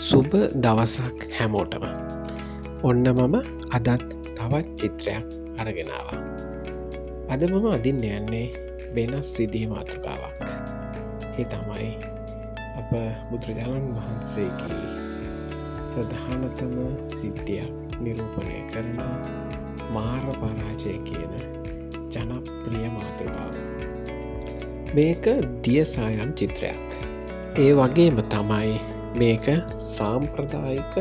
සුබ දවසක් හැමෝටම ඔන්න මම අදත් තවත් චිත්‍රයක් අරගෙනවා. අද මම අදින්න යන්නේ වෙනස් විදිහ මාතෘකාවක්. ඒ තමයි අප බුදුරජාණන් වහන්සේගේ ප්‍රධානතම සිද්ධියක් නිරූපණය කරන මාර පරාජය කියන ජනප්‍රිය මාතෘකාව. මේක දියසායම් චිත්‍රයක්. ඒ වගේම තමයි මේක සාම්ප්‍රදායික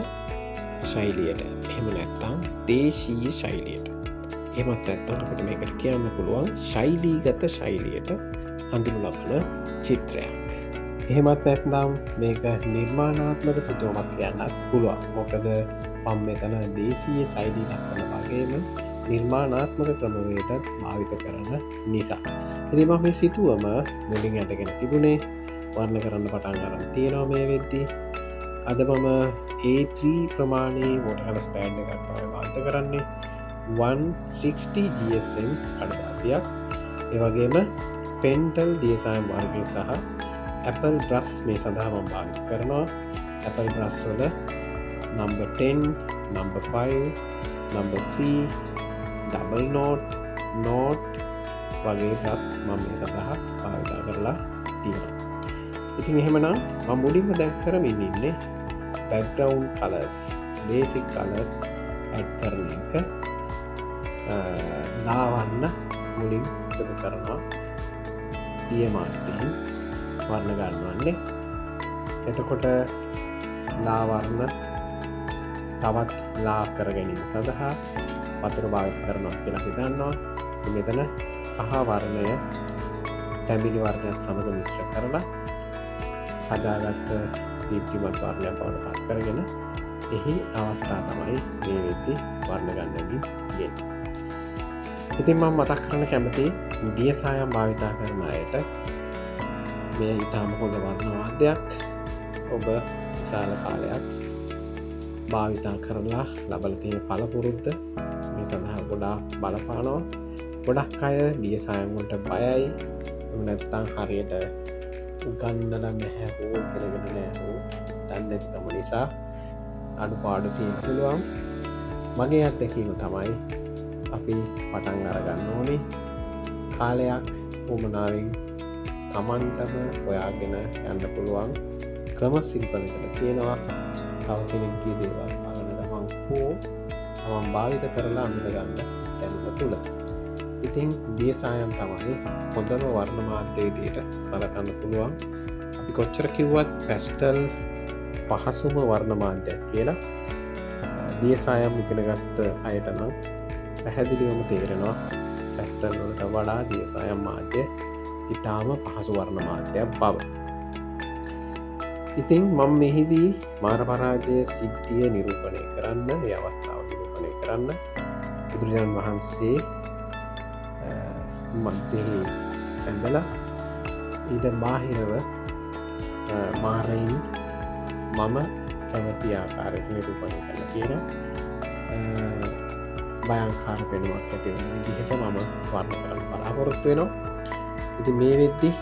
ශෛලියට එහෙම නැත්තම් දේශීය ශෛලියට එහෙමත් නැත්තම් අපිට මේකට කියන්න පුළුවන් ශෛලීගත ශෛලියට අඳිනු ලබන චිත්‍රයක්. එහෙමත් නැත්නම් මේක නිර්මාණාත්මක සිතුවමක් කියන්නත් පුළුවන්. මොකද මම මෙතන දේශීය ශෛලී ලක්ෂණ වගේම නිර්මාණාත්මක ක්‍රමවේදත් භාවිත කරන නිසා. ඉතින් මම මේ සිතුවම මුලින් ඇඳගෙන තිබුණේ වර්ණ කරන්න පටන් ගන්න තියෙනවා මේ වෙද්දී. අද මම A3 ප්‍රමාණයේ වෝටර්කලර් ස්පෑඩ් එකක් තමයි භාවිත කරන්නේ. 160 GSM කඩදාසියක්. ඒ වගේම පෙන්ටල් දියසායම් වර්ගය සහ Apple brush මේ සඳහා මම භාවිත කරනවා. Apple brush වල number 10, number 5, number 3, double note වගේ brush මම මේ සඳහා භාවිත කරලා තියෙනවා. ඉතින් එහෙමනම් මම මුලින්ම දැන් කරමින් ඉන්නේ background colors, basic colors add කරන එක. ලාවර්ණ මුලින් එකතු කරනවා දිය මාර්ගයෙන් වර්ණ ගන්නවන්නේ. එතකොට ලාවර්ණ තවත් ලා කර ගැනීම සඳහා වතුර භාවිත කරනවා කියලා අපි දන්නවා. ඉතින් මෙතන කහ වර්ණය තැඹිලි වර්ණයත් සමග මිශ්‍ර කරලා හදාගත්ත දීප්තිමත් වර්ණයක් බවට පත් කරගෙන එහි අවස්ථා තමයි මේ වෙද්දී වර්ණ ගන්නමින් තියෙන්නේ. ඉතින් මම මතක් කරන්න කැමති දියසායම් භාවිතා කරන අයට මේ ඉතාම හොඳ වර්ණ වාද්‍යයක්. ඔබ විශාල කාලයක් භාවිතා කරලා ලබලා තියෙන පළපුරුද්ද මේ සඳහා ගොඩාක් බලපානවා. ගොඩක් අය දියසායම් වලට බයයි. එහෙම නැත්නම් හරියට උගන්නලා නැහැ හෝ ඉගෙනගෙන නැහැ හෝ දන්නේ නැතිකම නිසා අඩුපාඩු තියෙන්න පුළුවන්. මගේ අත්දැකීම තමයි අපි පටන් අරගන්න ඕනේ කාලයක් උමනාවෙන් තමන්ටම හොයාගෙන යන්න පුළුවන් ක්‍රම ශිල්ප මෙතන තියෙනවා. තව කෙනෙක්ගේ දේවල් බලන ගමන් හෝ තමන් භාවිත කරලා අඳුන ගන්න දැනුම තුල. ඉතින් දියසායම් තමයි හොඳම වර්ණ මාධ්‍ය විදියට සලකන්න පුළුවන්. අපි කොච්චර කිව්වත් පැස්ටල් පහසුම වර්ණ මාධ්‍යයක් කියලා. දියසායම් ඉගෙනගත්ත අයට නම් පැහැදිලිවම තේරෙනවා පැස්ටල් වලට වඩා දියසායම් මාධ්‍ය ඉතාම පහසු වර්ණ මාධ්‍යයක් බව. ඉතින් මම මෙහිදී මාර පරාජය සිද්ධිය නිරූපණය කරන්න, ඒ අවස්ථාව නිරූපණය කරන්න බුදුරජාණන් වහන්සේ මන්තෙහි ඇඳලා ඊට බාහිරව මාරයින් මම කැමති ආකාරයට නිරූපණය කරලා තියෙනවා. භයංකාර පෙනුමක් ඇති වෙන විදිහට මම වර්ණ කරන්න බලාපොරොත්තු වෙනවා. ඉතින් මේ වෙද්දී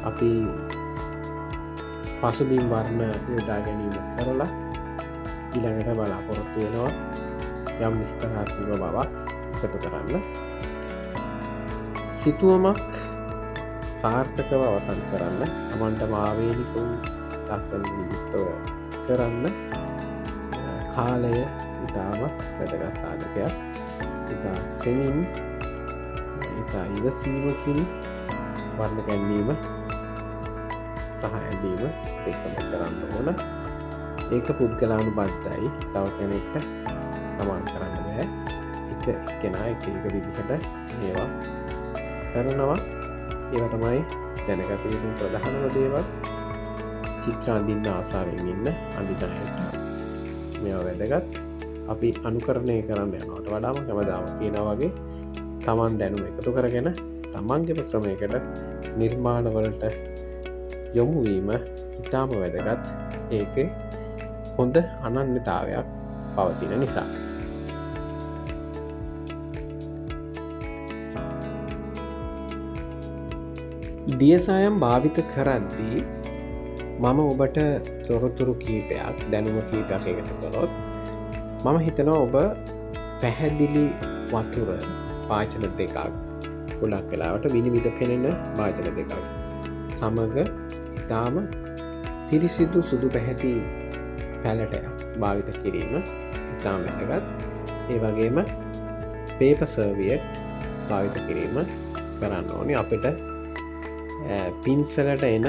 අපි පසුබිම් වර්ණ යොදා ගැනීම කරලා ඊළඟට බලාපොරොත්තු වෙනවා යම් විස්තරාත්මක බවක් එකතු කරන්න. සිතුවමක් සාර්ථකව අවසන් කරන්න, තමන්ටම ආවේනික වූ ලක්ෂණ යුක්තව කරන්න කාලය ඉතාමත් වැදගත් සාධකයක්. ඉතා සෙමින් ඉතා ඉවසීමකින් වර්ණ ගැනීම සහ ඇඳීම දෙකම කරන්න ඕන. ඒක පුද්ගලානුබද්ධයි. තව කෙනෙක්ට සමාන කරන්න බෑ. එක්කෙනා එක විදිහට මේවා කරනවා. ඒවා තමයි දැනගත යුතු ප්‍රධානම දේවල්. චිත්‍ර අඳින්න ආසාවෙන් ඉන්න අඳිනායට මේවා වැදගත්. අපි අනුකරණය කරන්න යනවට වඩාම හැමදාම කියනවා වගේ තමන් දැනුම එකතු කරගෙන තමන්ගේම ක්‍රමයකට නිර්මාණවලට යොමු වීම ඉතාම වැදගත්. ඒකේ හොඳ අනන්‍යතාවයක් පවතින නිසා. දියසායම් භාවිත කරද්දී මම ඔබට තොරතුරු කීපයක් දැනුම කීපයක් එකතු කළොත් මම හිතනවා ඔබ පැහැදිලි වතුර පාචන දෙකක් ගොඩක් වෙලාවට විනිවිද පෙනෙන වාචන දෙකක් සමග ඉතාම පිරිසිදු සුදු පැහැති පැලටයක් භාවිත කිරීම ඉතාම වැදගත්. ඒ වගේම පේපර් සර්වියට් භාවිත කිරීම කරන්න ඕනේ අපිට පින්සලට එන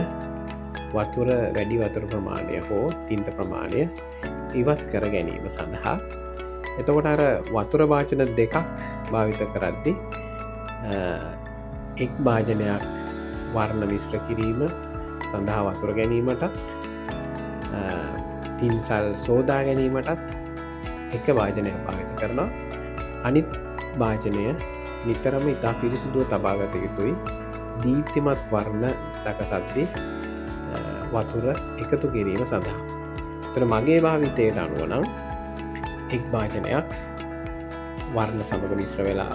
වතුර වැඩි වතුර ප්‍රමාණය හෝ තින්ත ප්‍රමාණය ඉවත් කර ගැනීම සඳහා. එතකොට අර වතුර වාචන දෙකක් භාවිත කරද්දි එක් භාජනයක් වර්ණ මිශ්‍ර කිරීම සඳහා වතුර ගැනීමටත් පින්සල් සෝදා ගැනීමටත් එක වාජනය භාවිත කරනවා. අනිත් භාජනය නිතරම ඉතා පිරිසිදුව තබාගත යුතුයි. දීප්තිමත් වර්ණ සකසද්දි වතුර එකතු කිරීම සඳහා. තර මගේ භාවිතයට අනුව නම් එක් භාජනයක් වර්ණ සමග මිශ්‍ර වෙලා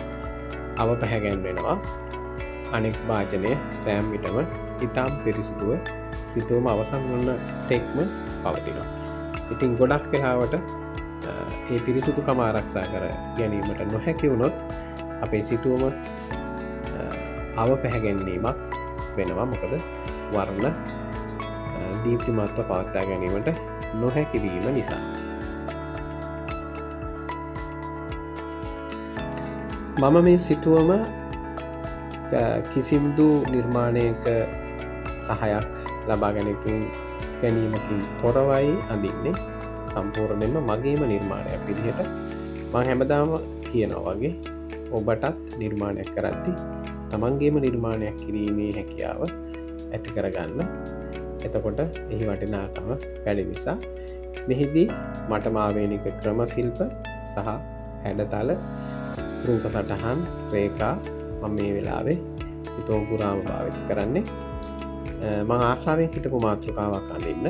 අව පැහැගැන්වෙනවා. අනෙක් භාජනය සෑම් විටම ඉතාම් පිරිසිදුව සිතුවම අවසන් වන්න තෙක්ම පවතිනවා. ඉතින් ගොඩක් වෙලාවට ඒ පිරිසුදුකම ආරක්ෂා කර ගැනීමට නොහැකි වුණොත් අපේ සිතුවම අව පැහැගැන්වීමක් වෙනවා. මොකද වර්ණ දීප්තිමත්ව පවත්තා ගැනීමට නොහැකිවීම නිසා. මම මේ සිතුවම කිසිම්දු නිර්මාණයක සහයක් ලබා ගැනීමකින් තොරවයි අඳින්නේ. සම්පූර්ණයෙන්ම මගේම නිර්මාණයක් විදිහට මං හැමදාම කියනවා වගේ ඔබටත් නිර්මාණයක් කරද්දි තමන්ගේම නිර්මාණයක් කිරීමේ හැකියාව ඇති කරගන්න. එතකොට එහි වටිනාකම වැඩි නිසා මෙහිදී මට මාවේනික ක්‍රම ශිල්ප සහ හැඩතල රූප සටහන් රේඛා මම මේ වෙලාවේ සිතුවම් පුරාම භාවිත කරන්නේ. මම ආසාවෙන් හිටපු මාතෘකාවක් අඳින්න.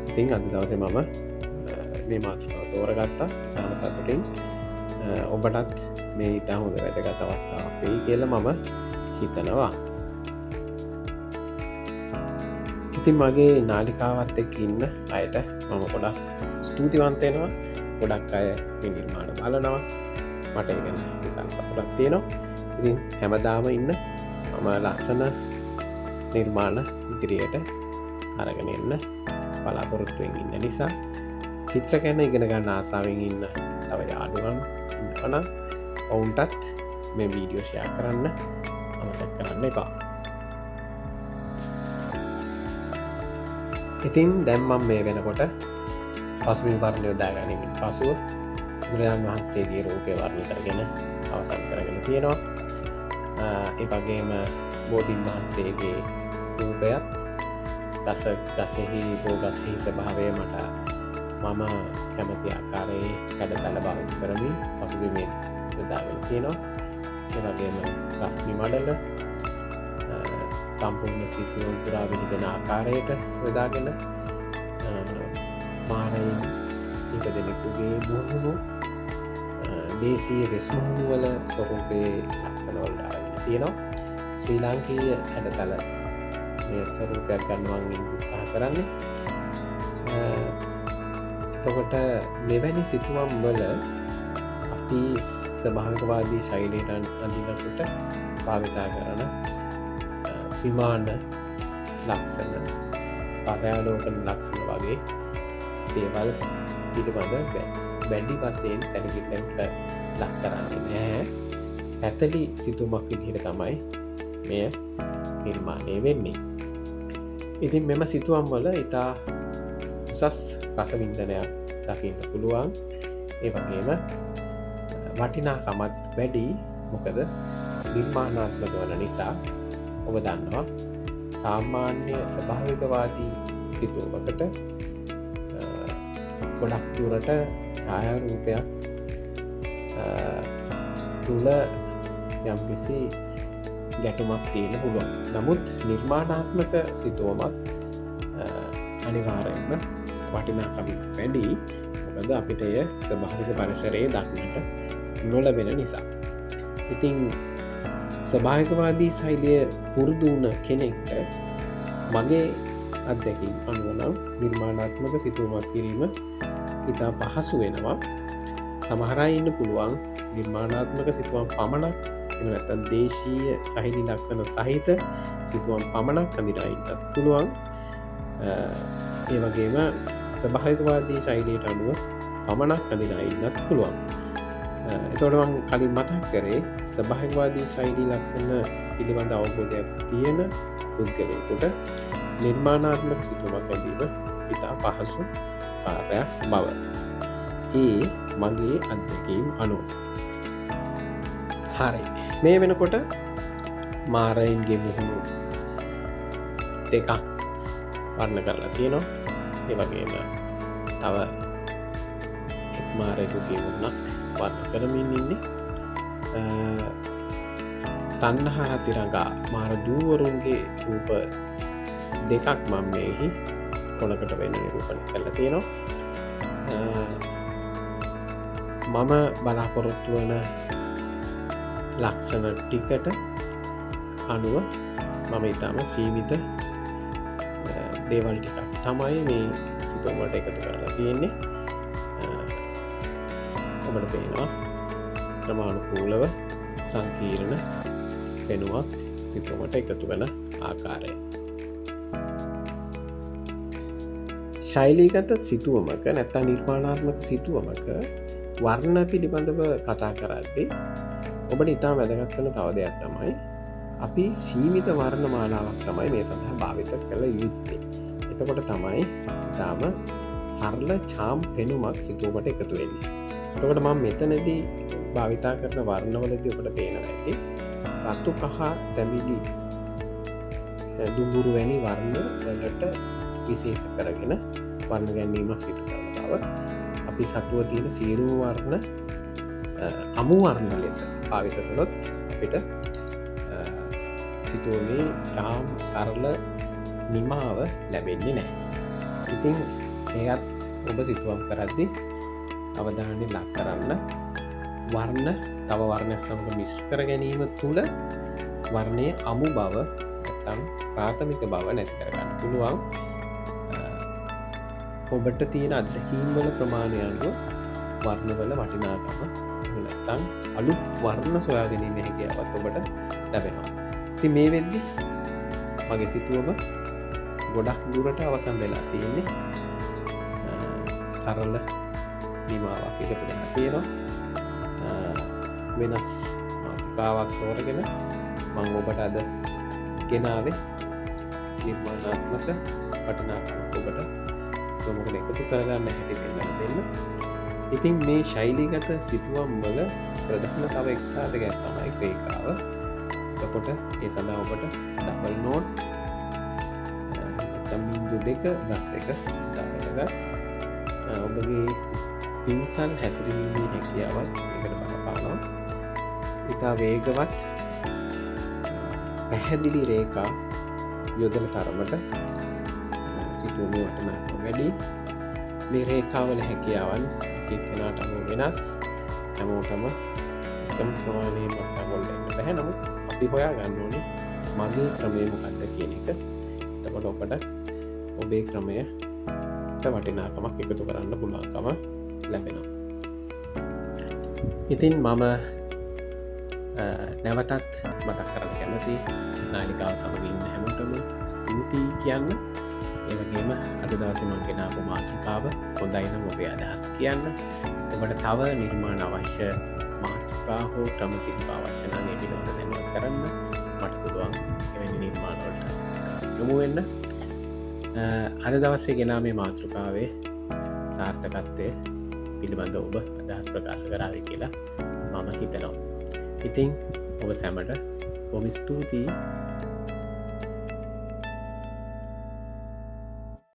ඉතින් අද දවසේ මම මේ මාතෘකාව තෝරගත්තා. තාම සතුටින් ඔබටත් මේ ඉතා හොඳ වැදගත් අවස්ථාවක් වෙයි කියලා මම හිතනවා. ඉතින් මගේ නාලිකාවත් එක්ක ඉන්න අයට මම ගොඩක් ස්තුතිවන්ත වෙනවා. ගොඩක් අය මේ නිර්මාණ බලනවා. මට ඒ ගැන විශාල සතුටක් තියෙනවා. ඉතින් හැමදාම ඉන්න මම ලස්සන නිර්මාණ ඉදිරියට අරගෙන එන්න බලාපොරොත්තුවෙන් ඉන්න නිසා චිත්‍ර ගැන ඉගෙන ගන්න ආසාවෙන් ඉන්න තව යාළුවන් ඉන්නවනම් ඔවුන්ටත් මේ වීඩියෝ ෂෙයා කරන්න අමතක කරන්න එපා. ඉතින් දැන් මම මේ වෙනකොට පසුබිම් වර්ණය යොදා ගැනීමෙන් පසුව බුදුරජාණන් වහන්සේගේ රූපය වර්ණය කරගෙන අවසන් කරගෙන තියෙනවා. ඒ වගේම බෝධීන් වහන්සේගේ රූපයත් ගසෙහි බෝගසෙහි ස්වභාවය මට මම කැමති ආකාරයේ හැඩතල භාවිත කරමින් පසුබිමේ යොදාගෙන තියෙනවා. ඒ වගේම රශ්මි මඩල සම්පූර්ණ සිතුවම් පුරා විහිදෙන ආකාරයට යොදාගෙන මාරයින් කීප දෙනෙකුගේ මුහුණු දේශීය වෙස්මුහුණු වල ස්වරූපයේ ලක්ෂණ වලට අරගෙන තියෙනවා. ශ්‍රී ලාංකීය හැඩතල මේ ස්වරූපයක් ගන්නවන් උත්සාහ කරන්නේ. එතකොට මෙවැනි සිතුවම් වල අපි ස්වභාවිකවාදී ශෛලියට අඳිනකොට භාවිතා කරන ත්‍රිමාණ ලක්ෂණ පර්යාලෝකන ලක්ෂණ වගේ දේවල් පිළිබඳ වැඩි වශයෙන් සැලකිල්ලට ලක් කරන්නේ නැහැ. පැතලි සිතුමක් විදිහට තමයි මෙය නිර්මාණය වෙන්නේ. ඉතින් මෙම සිතුවම් වල ඉතා උසස් රසවින්දනයක් දකින්න පුළුවන්. ඒ වගේම වටිනාකමත් වැඩි. මොකද නිර්මාණාත්මක වන නිසා. ඔබ දන්නවා සාමාන්‍ය ස්වභාවිකවාදී සිතුවමකට ගොඩක් දුරට ඡායාරූපයක් තුළ යම්කිසි ගැටුමක් තියෙන පුළුවන්. නමුත් නිර්මාණාත්මක සිතුවමක් අනිවාර්යෙන්ම වටිනාකමින් වැඩි. මොකද අපිට එය ස්වභාවික පරිසරයේ දක්නට නොලැබෙන නිසා. ඉතින් ස්වභාවිකවාදී ශෛලිය පුරුදු වුණ කෙනෙක්ට මගේ අත්දැකීම් අනුව නම් නිර්මාණාත්මක සිතුවමක් කිරීම ඉතා පහසු වෙනවා. සමහරයි ඉන්න පුළුවන් නිර්මාණාත්මක සිතුවම් පමණක් එනත්තන් දේශීය සහිනි ලක්ෂණ සහිත සිතුවම් පමණක් අඳිනා ඉන්නත් පුළුවන්. ඒ වගේම ස්වභාවිකවාදී ශෛලියට අනුව පමණක් අඳිනා ඉන්නත් පුළුවන්. එතොටවන් කලින් මතක් කරේ ස්වභාවිකවාදී ශෛලී ලක්ෂණ පිළිබඳ අවබෝධයක් තියෙන පුද්ගලයෙකුට නිර්මාණාත්මක සිතුවමක් ඇඳීම ඉතා පහසු කාර්යයක් බව. ඒ මගේ අත්දැකීම් අනුව. හරි, මේ වෙනකොට මාරයින්ගේ මුහුණු දෙකක් වර්ණ කරලා තියෙනවා. ඒ වගේම තව එක් මාරයකුගේ මුහුණක් වර්ණ කරමින් ඉන්නේ. තණ්හා රතිරඟා මාර දූවරුන්ගේ රූප දෙකක් මම මෙහි කොනකට වෙන නිරූපණය කරලා තියෙනවා. මම බලාපොරොත්තු වන ලක්ෂණ ටිකට අනුව මම ඉතාම සීමිත දේවල් ටිකක් තමයි මේ සිතුවමට එකතු කරලා තියෙන්නේ. ඔබට පේනවා ක්‍රමානුකූලව සංකීර්ණ පෙනුමක් සිතුවමට එකතු වෙන ආකාරය. ශෛලීගත සිතුවමක නැත්තා නිර්මාණාත්මක සිතුවමක වර්ණ පිළිබඳව කතා කරද්දී ඔබට ඉතා වැදගත්වන තව දෙයක් තමයි අපි සීමිත වර්ණ මාලාවක් තමයි මේ සඳහා භාවිත කළ යුත්තේ. එතකොට තමයි ඉතාම සරල චාම් පෙනුමක් සිතුවමට එකතු වෙන්නේ. එතකොට මම මෙතනදී භාවිතා කරන වර්ණවලදී ඔබට පේනවා ඇති රතු කහ තැඹිලි දුඹුරු වැනි වර්ණ වලට විශේෂ කරගෙන වර්ණ ගැන්වීමක් සිදු කරන බව. අපි සතුව තියෙන සියලුම වර්ණ අමු වර්ණ ලෙස භාවිත කළොත් අපිට සිතුවමේ තාම් සරල නිමාව ලැබෙන්නේ නැහැ. ඉතින් එයත් ඔබ සිතුවම් කරද්දි අවධානය ලක් කරන්න වර්ණ තව වර්ණයක් සමග මිශ්‍ර කර ගැනීම තුළ වර්ණයේ අමු බව නැත්නම් ප්‍රාථමික බව නැති කරගන්න පුළුවන්. ඔබට තියෙන අත්දැකීම් වල ප්‍රමාණය අනුව වර්ණවල වටිනාකම නැත්නම් අලුත් වර්ණ සොයා ගැනීමේ හැකියාවත් ඔබට ලැබෙනවා. ඉතින් මේ වෙද්දි මගේ සිතුවම ගොඩක් දුරට අවසන් වෙලා තියෙන්නේ. සරල නිමාවක් එකතු වෙලා තියෙනවා. වෙනස් මාතෘකාවක් තෝරගෙන මම ඔබට අද ගෙනාවේ නිර්මාණාත්මක වටිනාකමක් ඔබට සිතුවමකට එකතු කරගන්න හැටි පෙන්නලා දෙන්න. ඉතින් මේ ශෛලීගත සිතුවම් වල ප්‍රධාන තව එක්සාරයක් තමයි රේඛාව. එතකොට ඒ සඳහා ඔබට ඩබල් නෝට් නැත්නම් බිංදු දෙක බ්‍රෂ් එක දාගන්න. ඔබගේ පින්සල් හැසිරීමේ හැකියාවත් ඒකට බලපානවා. ඉතා වේගවත් පැහැදිලි රේඛා යොදන තරමට සිතුවමේ වටිනාකම වැඩි. මේ රේඛාවල හැකියාවන් එක්කෙනාට අනුව වෙනස්. හැමෝටම එකම ප්‍රමාණයේ මට්ටම් වල ඉන්න බෑ. නමුත් අපි හොයා ගන්න ඕනේ මගේ ක්‍රමය මොකක්ද කියන එක. එතකොට ඔබට ඔබේ ක්‍රමයට වටිනාකමක් එකතු කරන්න පුළුවන්කම ලැබෙනවා. ඉතින් මම නැවතත් මතක් කරන්න කැමති නාලිකාව සමග ඉන්න හැමෝටම ස්තුතියි කියන්න. ඒ වගේම අද දවසේ මම ගෙනාවු මාතෘකාව හොඳයි නම් ඔබේ අදහස් කියන්න. ඔබට තව නිර්මාණ අවශ්‍ය මාතෘකා හෝ ක්‍රම සිදුවා අවශ්‍ය නම් ඒ පිළිබඳව දැනුවත් කරන්න මට පුළුවන් එවැනි නිර්මාණ වලට යොමු වෙන්න. අද දවසේ ගෙනා මේ මාතෘකාවේ සාර්ථකත්වය පිළිබඳව ඔබ අදහස් ප්‍රකාශ කරාවි කියලා මම හිතනවා. ඉතින් ඔබ සැමට බොහොම ස්තුතියි.